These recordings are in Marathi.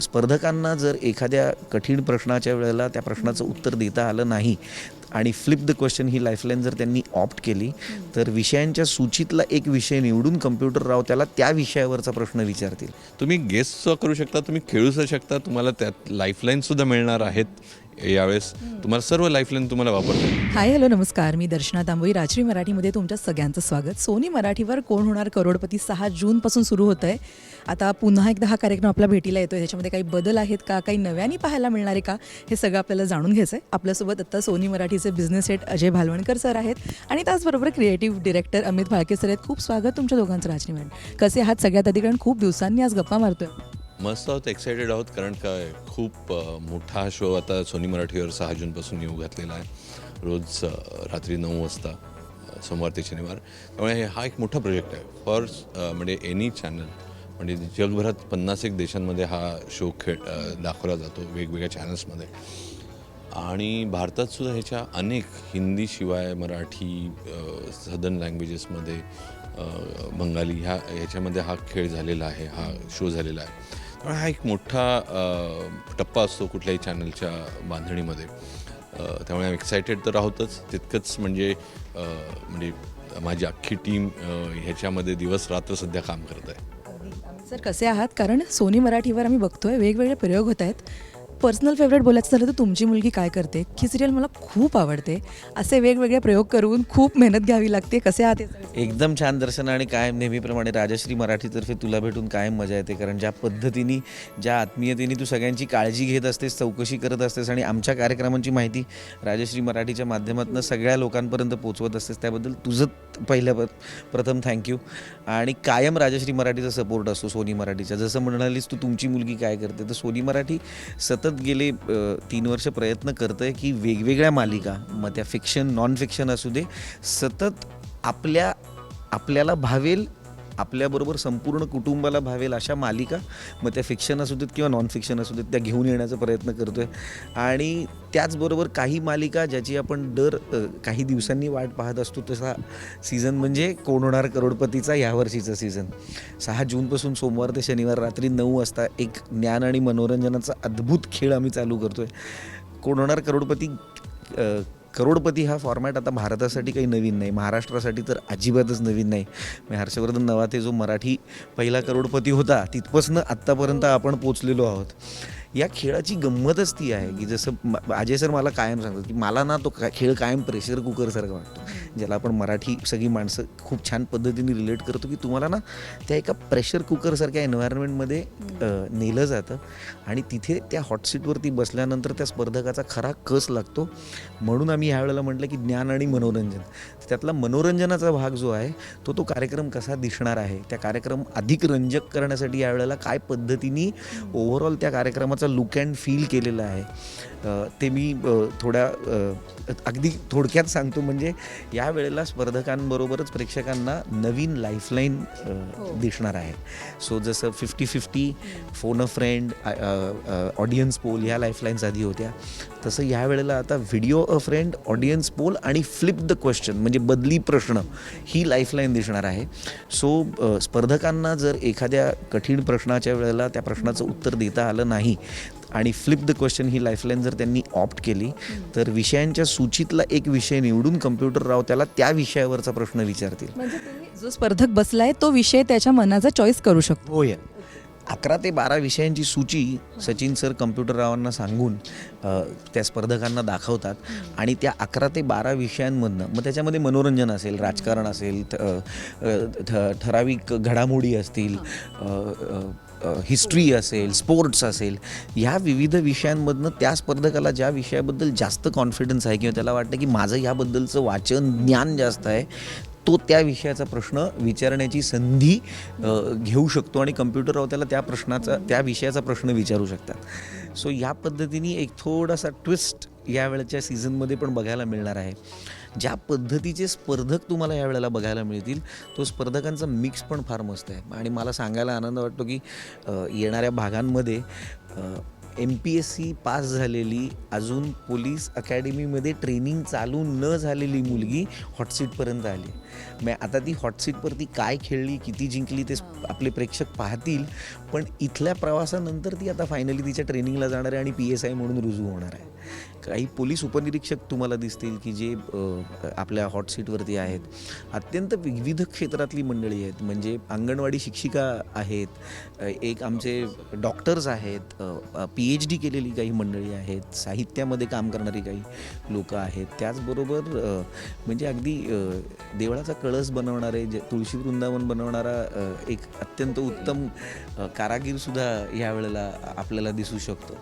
स्पर्धकांना जर एखाद्या कठीण प्रश्नाच्या वेळेला त्या प्रश्नाचं उत्तर देता आलं नाही आणि flip the question he lifeline जर त्यांनी ऑप्ट केली तर विषयांच्या सूचीतला एक विषय निवडून कम्प्युटर राव त्याला त्या विषयावरचा प्रश्न विचारतील. तुम्ही गेस्टसुद्धा करू शकता, तुम्ही खेळूसुद्धा शकता, तुम्हाला त्यात लाईफलाईनसुद्धा मिळणार आहेत. यावेळेस तुम्हाला सर्व लाईफलाईन तुम्हाला वापरता येईल. हाय हॅलो नमस्कार, मी दर्शना तांबोई. राजश्री मराठीमध्ये तुमच्या सगळ्यांचं स्वागत. सोनी मराठीवर कोण होणार करोडपती 6 जूनपासून सुरू होतं आहे. आता पुन्हा एकदा हा कार्यक्रम आपला भेटीला येतो आहे. त्याच्यामध्ये काही बदल आहेत का, काही नव्याने पाहायला मिळणार आहे का, हे सगळं आपल्याला जाणून घ्यायचं आहे. आपल्यासोबत आता सोनी मराठीचे बिझनेस हेड अजय भालवणकर सर आहेत आणि त्याचबरोबर creative director Amit Phalke sir आहेत. खूप स्वागत तुमच्या दोघांचं राजश्री मराठी. कसे आहात सगळ्यात आधी, कारण खूप दिवसांनी आज गप्पा मारतोय. मस्त आहोत, एक्सायटेड आहोत, कारण काय खूप मोठा शो आता सोनी मराठीवर 6 जूनपासून येऊ घातलेला आहे. रोज रात्री 9 वाजता सोमवार ते शनिवार. त्यामुळे हा एक मोठा प्रोजेक्ट आहे फॉर म्हणजे एनी चॅनल. म्हणजे जगभरात 51 देशांमध्ये हा शो दाखवला जातो वेगवेगळ्या चॅनल्समध्ये. आणि भारतातसुद्धा ह्याच्या अनेक हिंदीशिवाय मराठी, सदर्न लँग्वेजेसमध्ये, बंगाली ह्याच्यामध्ये हा खेळ झालेला आहे, हा शो झालेला आहे. त्यामुळे हा एक मोठा टप्पा असतो कुठल्याही चॅनलच्या बांधणीमध्ये. त्यामुळे आम्ही एक्सायटेड तर आहोतच, तितकंच म्हणजे माझी अख्खी टीम ह्याच्यामध्ये दिवस रात्र सध्या काम करत आहे. सर कसे आहात, कारण सोनी मराठीवर आम्ही बघतोय वेगवेगळे प्रयोग होत आहेत. पर्सनल फेवरेट बोलायचं झालं तर तुमची मुलगी काय करते ही सिरियल मला खूप आवडते. असे वेगवेगळे प्रयोग करून खूप मेहनत घ्यावी लागते. कसे आहात? एकदम छान दर्शन. आणि कायम नेहमीप्रमाणे राजश्री मराठीतर्फे तुला भेटून कायम मजा येते, कारण ज्या पद्धतीने, ज्या आत्मीयतेने तू सगळ्यांची काळजी घेत असतेस, चौकशी करत असतेस आणि आमच्या कार्यक्रमांची माहिती राजश्री मराठीच्या माध्यमातून सगळ्या लोकांपर्यंत पोहोचवत असतेस, त्याबद्दल तुझं प्रथम थँक्यू. आणि कायम राजश्री मराठीचा सपोर्ट असतो सोनी मराठीचा. जसं म्हणालीस तू तुमची मुलगी काय करते, तर सोनी मराठी सतत गेले 3 वर्ष प्रयत्न करतं आहे की वेगवेगळ्या मालिका, मग त्या फिक्शन नॉन फिक्शन असू दे, सतत आपल्याला भावेल, आपल्याबरोबर संपूर्ण कुटुंबाला भावेल अशा मालिका, मग त्या फिक्शन असू देत किंवा नॉन फिक्शन असू देत, त्या घेऊन येण्याचा प्रयत्न करतो आहे. आणि त्याचबरोबर काही मालिका ज्याची आपण दर काही दिवसांनी वाट पाहत असतो, तसा सीझन म्हणजे कोण होणार करोडपतीचा यावर्षीचा सीझन. 6 जूनपासून सोमवार ते शनिवार रात्री 9 वाजता एक ज्ञान आणि मनोरंजनाचा अद्भुत खेळ आम्ही चालू करतो आहे. कोण होणार करोडपती हा फॉर्मॅट आता भारतासाठी काही नवीन नाही, महाराष्ट्रासाठी तर अजिबातच नवीन नाही. हर्षवर्धन नवाते जो मराठी पहिला करोडपती होता तिथपासून आत्तापर्यंत आपण पोचलेलो आहोत. या खेळाची गंमतच ती आहे की जसं अजय सर मला कायम सांगतात की मला ना तो खेळ कायम प्रेशर कुकरसारखा वाटतो, ज्याला आपण मराठी सगळी माणसं खूप छान पद्धतीने रिलेट करतो, की तुम्हाला ना त्या एका प्रेशर कुकरसारख्या एन्व्हायरमेंटमध्ये नेलं जातं आणि तिथे त्या हॉटसीटवरती बसल्यानंतर त्या स्पर्धकाचा खरा कस लागतो. म्हणून आम्ही ह्यावेळेला म्हटलं की ज्ञान आणि मनोरंजन, त्यातला मनोरंजनाचा भाग जो आहे तो कार्यक्रम कसा दिसणार आहे, त्या कार्यक्रम अधिक रंजक करण्यासाठी यावेळेला काय पद्धतीने ओव्हरऑल त्या कार्यक्रमाचा लुक अँड फील केलेलं आहे ते मी अगदी थोडक्यात सांगतो. म्हणजे या वेळेला स्पर्धकांबरोबरच प्रेक्षकांना नवीन लाईफलाईन दिसणार आहे. सो जसं 50-50, phone a friend, audience poll ह्या लाईफलाईन्स आधी होत्या, तसं ह्या वेळेला आता video a friend, audience poll आणि फ्लिप द क्वेश्चन म्हणजे बदली प्रश्न ही लाईफलाईन दिसणार आहे. सो स्पर्धकांना जर एखाद्या कठीण प्रश्नाच्या वेळेला त्या प्रश्नाचं उत्तर देता आलं नाही आणि flip the question he lifeline जर त्यांनी ऑप्ट केली तर विषयांच्या सूचीतला एक विषय निवडून कम्प्युटर राव त्याला त्या विषयावरचा प्रश्न विचारतील. म्हणजे जो स्पर्धक बसलाय तो विषय त्याच्या मनाचा चॉईस करू शकतो. होय. 11 ते 12 विषयांची सूची सचिन सर कम्प्युटर रावांना सांगून त्या स्पर्धकांना दाखवतात आणि त्या 11 ते 12 विषयांमधनं मग त्याच्यामध्ये मनोरंजन असेल, राजकारण असेल, ठराविक घडामोडी असतील, हिस्ट्री असेल, स्पोर्ट्स असेल, ह्या विविध विषयांमधनं त्या स्पर्धकाला ज्या विषयाबद्दल जास्त कॉन्फिडन्स आहे किंवा त्याला वाटतं की माझं ह्याबद्दलचं वाचन ज्ञान जास्त आहे, तो त्या विषयाचा प्रश्न विचारण्याची संधी घेऊ शकतो आणि कम्प्युटर राव त्याला त्या विषयाचा प्रश्न विचारू शकतात. सो या पद्धतीने एक थोडासा ट्विस्ट यावेळेच्या सीझनमध्ये पण बघायला मिळणार आहे. ज्या पद्धतीचे स्पर्धक तुम्हाला यावेळेला बघायला मिळतील, तो स्पर्धकांचा मिक्स पण फार मस्त आहे. आणि मला सांगायला आनंद वाटतो की येणाऱ्या भागांमध्ये MPSC पास झालेली, अजून पोलीस अकॅडमीमध्ये ट्रेनिंग चालू न झालेली मुलगी हॉटसीटपर्यंत आली. मग आता ती हॉटसीटवरती काय खेळली, किती जिंकली ते आपले प्रेक्षक पाहतील, पण इथल्या प्रवासानंतर ती आता फायनली तिच्या ट्रेनिंगला जाणार आहे आणि PSI म्हणून रुजू होणार आहे. काही पोलीस उपनिरीक्षक तुम्हाला दिसतील की जे आपल्या हॉटसीटवरती आहेत. अत्यंत विविध क्षेत्रातली मंडळी आहेत, म्हणजे अंगणवाडी शिक्षिका आहेत, एक आमचे डॉक्टर्स आहेत, PhD केलेली काही मंडळी आहेत, साहित्यामध्ये काम करणारी काही लोकं आहेत, त्याचबरोबर म्हणजे अगदी देवळाचा कळस बनवणारे, तुळशी वृंदावन बनवणारा एक अत्यंत उत्तम कारागीरसुद्धा यावेळेला आपल्याला दिसू शकतो.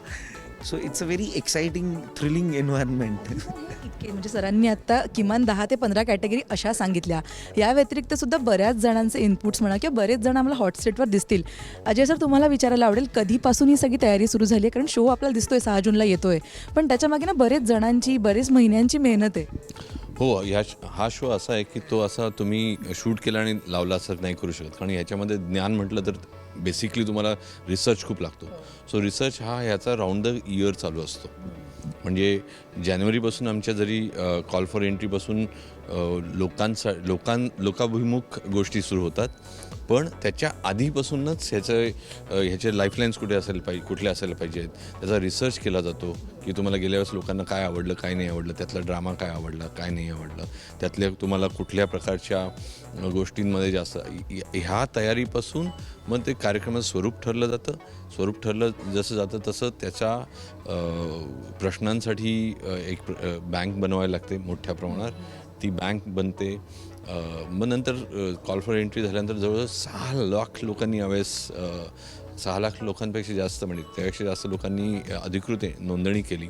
So it's a very exciting thrilling environment. इतके म्हणजे सरांनी आता किमान 10 ते 15 कॅटेगरी अशा सांगितल्या. या व्यतिरिक्त सुद्धा बऱ्याच जणांचे इनपुट्स म्हणा किंवा बरेच जण आम्हाला हॉटसेटवर दिसतील. अजय सर, तुम्हाला विचारायला आवडेल, कधीपासून ही सगळी तयारी सुरू झाली आहे? कारण शो आपल्याला दिसतोय 6 जूनला येतोय, पण त्याच्यामागे ना बरेच जणांची, बरेच महिन्यांची मेहनत आहे. हो, हा शो असा आहे की तो असा तुम्ही शूट केला आणि लावला असं नाही करू शकत, कारण ह्याच्यामध्ये ज्ञान म्हटलं तर बेसिकली तुम्हाला रिसर्च खूप लागतो. सो रिसर्च हा ह्याचा राऊंड द इयर चालू असतो. म्हणजे जानेवारीपासून आमच्या जरी कॉल फॉर एंट्रीपासून लोकाभिमुख गोष्टी सुरू होतात, पण त्याच्या आधीपासूनच ह्याचे लाईफलाईन्स कुठले असायला पाहिजेत, त्याचा रिसर्च केला जातो की तुम्हाला गेल्या वेळेस लोकांना काय आवडलं, काय नाही आवडलं, त्यातला ड्रामा काय आवडला, काय नाही आवडलं, त्यातल्या तुम्हाला कुठल्या प्रकारच्या गोष्टींमध्ये जास्त, ह्या तयारीपासून मग ते कार्यक्रमाचं स्वरूप ठरलं जातं. स्वरूप ठरलं जसं जातं तसं त्याच्या प्रश्नांसाठी एक बँक बनवायला लागते मोठ्या प्रमाणात. ती बँक बनते. मग नंतर कॉल फॉर एंट्री झाल्यानंतर जवळजवळ 6 लाख लोकांनी यावेळेस 6 लाख लोकांपेक्षा जास्त, म्हणजे त्यापेक्षा जास्त लोकांनी अधिकृत नोंदणी केली.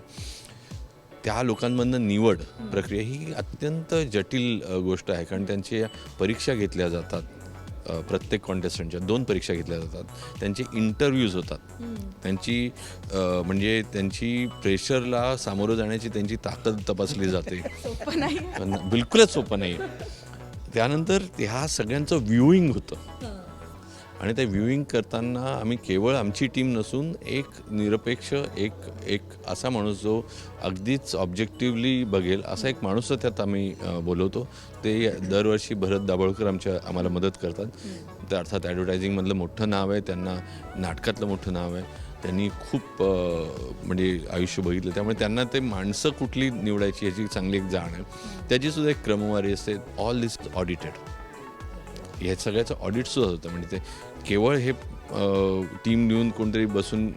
त्या लोकांमधनं निवड प्रक्रिया ही अत्यंत जटिल गोष्ट आहे, कारण त्यांच्या परीक्षा घेतल्या जातात. प्रत्येक कॉन्टेस्टंटच्या 2 परीक्षा घेतल्या जातात. त्यांचे इंटरव्ह्यूज होतात. त्यांची म्हणजे त्यांची प्रेशरला सामोरं जाण्याची त्यांची ताकद तपासली जाते. पण बिलकुलच सोपं नाही. त्यानंतर ह्या सगळ्यांचं व्ह्यूइंग होतं आणि ते व्ह्यूइंग करताना आम्ही केवळ आमची टीम नसून एक निरपेक्ष एक असा माणूस जो अगदीच ऑब्जेक्टिव्हली बघेल असा एक माणूस त्यात आम्ही बोलवतो. ते दरवर्षी भरत दाभोळकर आम्हाला मदत करतात. तर अर्थात ॲडव्हर्टायझिंगमधलं मोठं नाव आहे, त्यांना नाटकातलं मोठं नाव आहे, त्यांनी खूप म्हणजे आयुष्य बघितलं, त्यामुळे त्यांना ते माणसं कुठली निवडायची याची चांगली एक जाण आहे. त्याचीसुद्धा एक क्रमवारी असते. ऑल दिस ऑडिटेड. ह्या सगळ्याचं ऑडिटसुद्धा होतं. म्हणजे ते केवळ हे टीम नेऊन कोणतरी बसून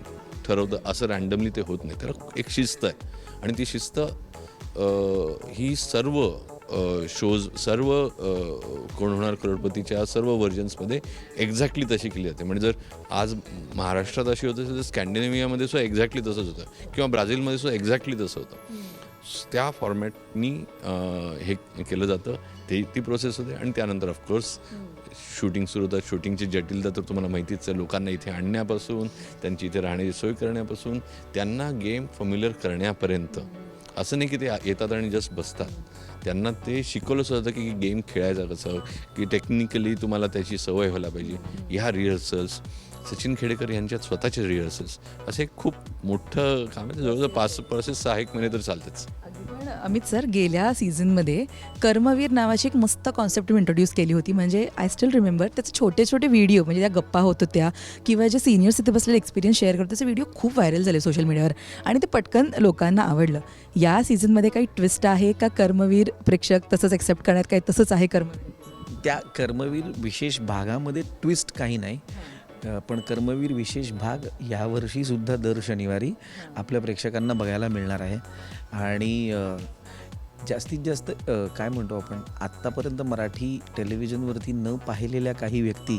ठरवतं असं रँडमली ते होत नाही. त्याला एक शिस्त आहे आणि ती शिस्त ही सर्व शोज, सर्व कोण होणार करोडपतीच्या सर्व व्हर्जन्समध्ये एक्झॅक्टली तशी केली जाते. म्हणजे जर आज महाराष्ट्रात अशी होत असेल तर स्कॅन्डिनेव्हियामध्ये सुद्धा एक्झॅक्टली तसंच होतं किंवा ब्राझीलमध्ये सुद्धा एक्झॅक्टली तसं होतं. त्या फॉर्मॅटनी हे केलं जातं. ती प्रोसेस होते आणि त्यानंतर ऑफकोर्स शूटिंग सुरू होतात. शूटिंगची जटिलता तर तुम्हाला माहितीच आहे. लोकांना इथे आणण्यापासून, त्यांची इथे राहण्याची सोय करण्यापासून, त्यांना गेम फॅमिलियर करण्यापर्यंत. असं नाही की ते येतात आणि जस्ट बसतात. त्यांना ते शिकवलं जातं की गेम खेळायचं कसं, की टेक्निकली तुम्हाला त्याची सवय व्हायला पाहिजे. ह्या रिहर्सल्स, सचिन खेडेकर यांच्यात स्वतःचे रिहर्सल्स, असं एक खूप मोठं काम आहे. जवळजवळ 6 महिने तर चालतेच. पण अमित सर, गेल्या सीझनमध्ये कर्मवीर नावाची एक मस्त कॉन्सेप्ट मी इंट्रोड्यूस केली होती. म्हणजे आय स्टील रिमेंबर त्याचे छोटे छोटे व्हिडिओ, म्हणजे त्या गप्पा होत होत्या किंवा जे सिनियर्स तिथे बसलेले एक्सपिरियन्स शेअर करतो, त्याचे व्हिडिओ खूप व्हायरल झाले सोशल मीडियावर आणि ते पटकन लोकांना आवडलं. या सीझनमध्ये काही ट्विस्ट आहे का? कर्मवीर प्रेक्षक तसंच एक्सेप्ट करण्यात काही तसंच आहे कर्मवीर? त्या कर्मवीर विशेष भागामध्ये ट्विस्ट काही नाही, पण कर्मवीर विशेष भाग यावर्षीसुद्धा दर शनिवारी आपल्या प्रेक्षकांना बघायला मिळणार आहे. आणि जास्तीत जास्त काय म्हणतो आपण, आत्तापर्यंत मराठी टेलिव्हिजनवरती न पाहिलेल्या काही व्यक्ती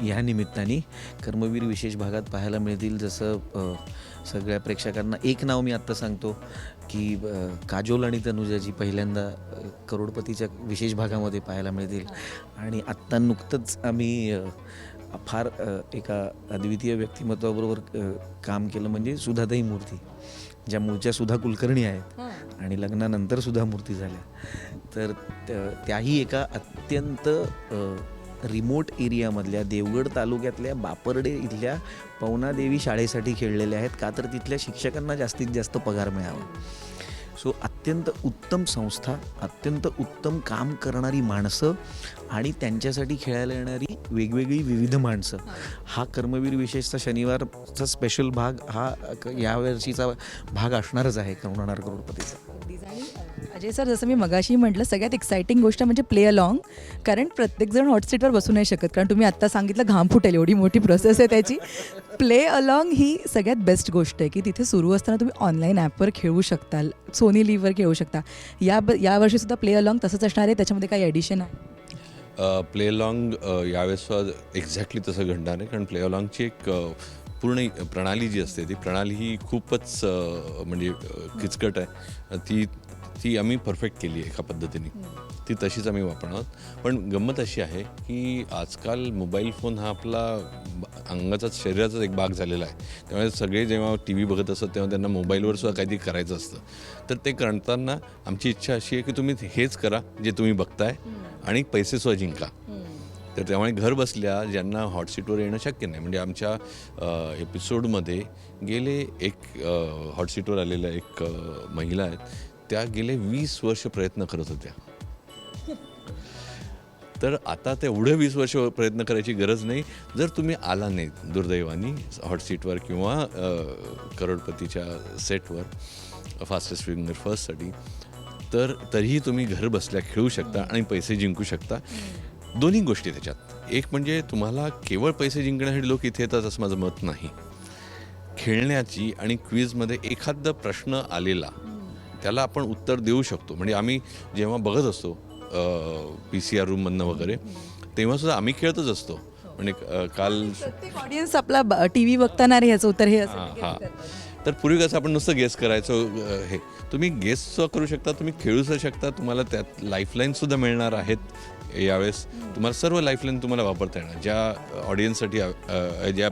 या निमित्ताने कर्मवीर विशेष भागात पाहायला मिळतील. जसं सगळ्या प्रेक्षकांना एक नाव मी आत्ता सांगतो की काजोल आणि तनुजाजी पहिल्यांदा करोडपतीच्या विशेष भागामध्ये पाहायला मिळतील. आणि आत्ता नुकतंच आम्ही फार एका अद्वितीय व्यक्तिमत्वाबरोबर काम केलं, म्हणजे सुधाताई मूर्ती, ज्या मूळच्या सुधा कुलकर्णी आहेत आणि लग्नानंतर सुद्धा मूर्ती झाल्या. तर त्याही एका अत्यंत रिमोट एरियामधल्या देवगड तालुक्यातल्या बापर्डे इथल्या पवनादेवी शाळेसाठी खेळलेले आहेत, का तर तिथल्या शिक्षकांना जास्तीत जास्त पगार मिळावा. सो अत्यंत उत्तम संस्था, अत्यंत उत्तम काम करणारी माणसं आणि त्यांच्यासाठी खेळायला येणारी वेगवेगळी विविध माणसं, हा कर्मवीर विशेषचा शनिवारचा स्पेशल भाग हा यावर्षीचा भाग असणारच आहे कोण होणार करोडपतीचा. अजय सर, जसं मी मगाशी म्हटलं, सगळ्यात एक्साइटिंग गोष्ट म्हणजे प्ले अलॉंग. कारण प्रत्येकजण हॉटसीटवर बसू नाही शकत, कारण तुम्ही आत्ता सांगितलं घाम फुटेल एवढी मोठी प्रोसेस आहे त्याची. प्ले अलॉंग ही सगळ्यात बेस्ट गोष्ट आहे की तिथे सुरू असताना तुम्ही ऑनलाईन ॲपवर खेळू शकता, सोनी लिव्हवर खेळू शकता. यावर्षीसुद्धा प्ले अलॉंग तसंच असणार आहे, त्याच्यामध्ये काही ॲडिशन आहे? प्ले अलॉंग यावेळेस एक्झॅक्टली तसं घडणार आहे, कारण प्ले अलॉंगची एक पूर्ण प्रणाली जी असते ती प्रणाली ही खूपच म्हणजे किचकट आहे. ती आम्ही परफेक्ट केली आहे एका पद्धतीने, ती तशीच आम्ही वापरणार आहोत. पण गंमत अशी आहे की आजकाल मोबाईल फोन हा आपला अंगाचाच शरीराचाच एक भाग झालेला आहे. त्यामुळे सगळे जेव्हा टी व्ही बघत असतात तेव्हा त्यांना मोबाईलवर सुद्धा काहीतरी करायचं असतं. तर ते करताना आमची इच्छा अशी आहे की तुम्ही हेच करा जे तुम्ही बघताय आणि पैसे सुद्धा जिंका. तर त्यामुळे घर बसल्या ज्यांना हॉटसीटवर येणं शक्य नाही, म्हणजे आमच्या एपिसोडमध्ये गेले एक हॉटसीटवर आलेल्या एक महिला आहेत, त्या गेले 20 वर्ष प्रयत्न करत होत्या. तर आता तेवढं 20 वर्ष प्रयत्न करायची गरज नाही. जर तुम्ही आला नाही दुर्दैवानी हॉटसीटवर किंवा करोडपतीच्या सेटवर फास्टेस्ट फिंगर फर्स्टसाठी, तर तरीही तुम्ही घर बसल्या खेळू शकता आणि पैसे जिंकू शकता. दोन्ही गोष्टी त्याच्यात. एक म्हणजे तुम्हाला केवळ पैसे जिंकण्यासाठी लोक इथे येतात असं माझं मत नाही. खेळण्याची आणि क्विजमध्ये एखादा प्रश्न आलेला त्याला आपण उत्तर देऊ शकतो. म्हणजे आम्ही जेव्हा बघत असतो PCR रूममधनं वगैरे, तेव्हासुद्धा आम्ही खेळतच असतो. म्हणजे काल प्रत्येक ऑडियन्स आपला टी व्ही बघताना रे ह्याचं उत्तर हे असं. हां. तर पूर्वी कसं आपण नुसतं गेस करायचो, हे तुम्ही गेससुद्धा करू शकता, तुम्ही खेळूसुद्धा शकता. तुम्हाला त्यात लाईफलाईनसुद्धा मिळणार आहेत. यावेळेस तुम्हाला सर्व लाईफलाईन तुम्हाला वापरता येणार, ज्या ऑडियन्ससाठी ज्या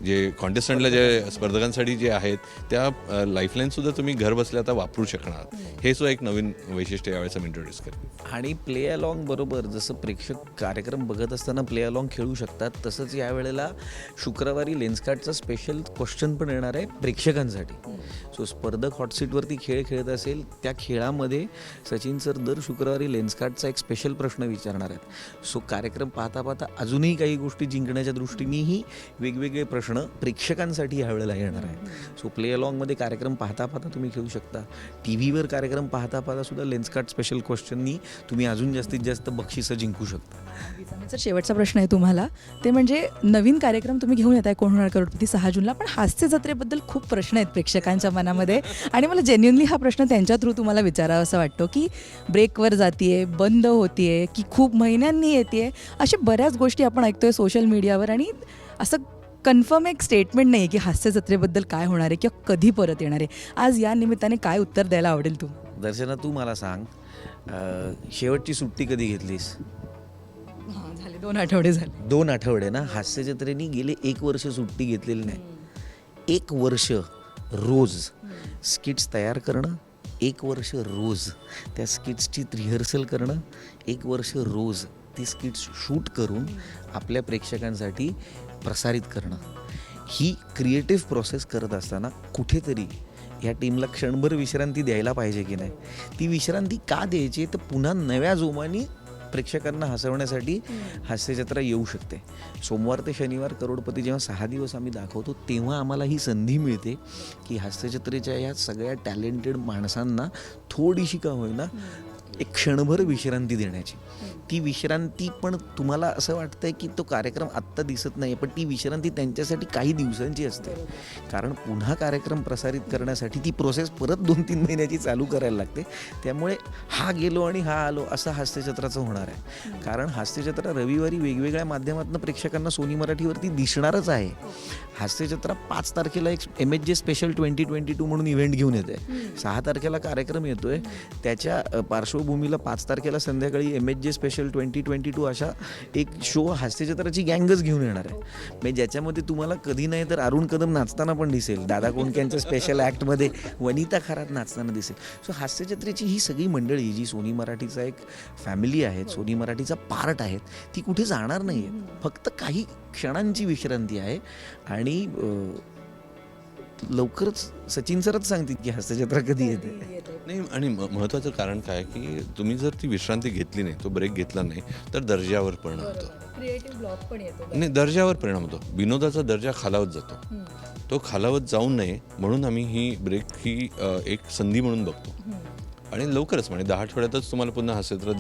जे कॉन्टेस्टंटला ज्या स्पर्धकांसाठी जे आहेत त्या लाईफलाईनसुद्धा तुम्ही घर बसल्या आता वापरू शकणार. हे सुद्धा एक नवीन वैशिष्ट्य यावेळेस आम्ही इंट्रोड्यूस करेन. आणि प्ले अलॉंग बरोबर जसं प्रेक्षक कार्यक्रम बघत असताना प्ले अलॉंग खेळू शकतात, तसंच यावेळेला शुक्रवारी लेन्सकार्टचा स्पेशल क्वेश्चन पण येणार आहे प्रेक्षकांसाठी. सो स्पर्धक हॉटसीटवरती खेळ खेळत असेल, त्या खेळामध्ये सचिन सर दर शुक्रवारी लेन्सकार्टचा एक स्पेशल प्रश्न विचारणार आहेत. सो कार्यक्रम पाहता पाहता अजूनही काही गोष्टी जिंकण्याच्या दृष्टीनेही वेगवेगळे प्रश्न प्रेक्षकांसाठी यावेळेला येणार आहेत. सो प्ले अलॉंगमध्ये कार्यक्रम पाहता पाहता तुम्ही खेळू शकता. टी व्हीवर कार्यक्रम पाहता पाहता सुद्धा लेन्सकार्ट स्पेशल क्वेश्चननी तुम्ही अजून जास्तीत जास्त बक्षिसं जिंकू शकता. सर, शेवटचा प्रश्न आहे तुम्हाला, ते म्हणजे नवीन कार्यक्रम तुम्ही घेऊन येत आहे कोण होणार करोडपती 6 जूनला, पण हास्य जत्रेबद्दल खूप प्रश्न आहेत प्रेक्षकांच्या मनामध्ये आणि मला जेन्युअनली हा प्रश्न त्यांच्या थ्रू तुम्हाला विचारावा असं वाटतो की ब्रेकवर जातीये, बंद होतीये की खूप महिन्यांनी येते. अशा बऱ्याच गोष्टी आपण ऐकतोय सोशल मीडियावर आणि असं कन्फर्म एक स्टेटमेंट नाही आहे की हास्य जत्रेबद्दल काय होणार आहे किंवा कधी परत येणार आहे. आज या निमित्ताने काय उत्तर द्यायला आवडेल तू? दर्शना, तू मला सांग, शेवटची सुट्टी कधी घेतलीस? झाले 2 आठवडे झाले. 2 आठवडे ना. हास्य जत्रेने गेले 1 वर्ष सुट्टी घेतलेली नाही. 1 वर्ष रोज स्किट्स तयार करणं, 1 वर्ष रोज त्या स्किट्सची रिहर्सल करणं, 1 वर्ष रोज ती स्किट्स शूट करून आपल्या प्रेक्षकांसाठी प्रसारित करणं. ही क्रिएटिव्ह प्रोसेस करत असताना कुठेतरी या टीमला क्षणभर विश्रांती द्यायला पाहिजे की नाही. ती विश्रांती का द्यायची, तर पुन्हा नव्या जोमाने प्रेक्षकांना हसवण्यासाठी हास्यजत्रा येऊ शकते. सोमवार ते शनिवार करोडपती जेव्हा 6 दिवस आम्ही दाखवतो, तेव्हा आम्हाला ही संधी मिळते की हास्यजत्रेच्या या सगळ्या टॅलेंटेड माणसांना थोडीशी का होईना एक क्षणभर विश्रांती देण्याची. ती विश्रांती पण तुम्हाला असं वाटतंय की तो कार्यक्रम आत्ता दिसत नाही, पण ती विश्रांती त्यांच्यासाठी काही दिवसांची असते. कारण पुन्हा कार्यक्रम प्रसारित करण्यासाठी ती प्रोसेस परत 2-3 महिन्याची चालू करायला लागते. त्यामुळे हा गेलो आणि हा आलो असं हास्यजत्राचं होणार आहे. कारण हास्यजत्रा रविवारी वेगवेगळ्या माध्यमातून प्रेक्षकांना सोनी मराठीवरती दिसणारच आहे हास्यजत्रा 5 तारखेला एक MHJ स्पेशल 2022 म्हणून इव्हेंट घेऊन येते. 6 तारखेला कार्यक्रम येतोय. त्याच्या पार्श्वभूमीला 5 तारखेला संध्याकाळी MHJ स्पेशल 2022 अशा एक शो हास्यजत्राची गँगच घेऊन येणार आहे. म्हणजे ज्याच्यामध्ये तुम्हाला कधी नाही तर अरुण कदम नाचताना पण दिसेल, दादा कोंडकेंच्या स्पेशल ॲक्टमध्ये वनिता खरात नाचताना दिसेल. सो हास्यजत्रेची ही सगळी मंडळी जी सोनी मराठीचा एक फॅमिली आहेत, सोनी मराठीचा पार्ट आहेत, ती कुठे जाणार नाही आहे. फक्त काही क्षणांची विश्रांती आहे. आणि लवकरच सचिन सरच सांगतील की हास्यजत्रा कधी येते. नाही, आणि महत्त्वाचं कारण काय की तुम्ही जर ती विश्रांती घेतली नाही, तो ब्रेक घेतला नाही तर दर्जावर परिणाम होतो. क्रिएटिव्ह ब्लॉक पण येतो. नाही, दर्जावर परिणाम होतो. विनोदाचा दर्जा खालावत जातो. तो खालावत जाऊ नये म्हणून आम्ही ही ब्रेक ही एक संधी म्हणून बघतो. आणि लवकरच म्हणजे 10 आठवड्यातच तुम्हाला पुन्हा हास्यजत्रा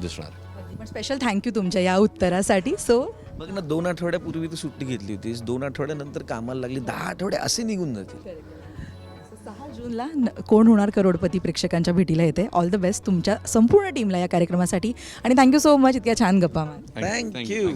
दिसणार. पण स्पेशल थँक्यू तुमच्या या उत्तरासाठी. सो बघ ना, 2 आठवड्यापूर्वी तू सुट्टी घेतली होतीस, 2 आठवड्यानंतर कामाला लागली, 10 आठवडे असे निघून जातील. 6 जूनला कोण होणार करोडपती प्रेक्षकांच्या भेटीला येते. ऑल द बेस्ट तुमच्या संपूर्ण टीमला या कार्यक्रमासाठी आणि थँक्यू सो मच इतक्या छान गप्पा मार. थँक्यू.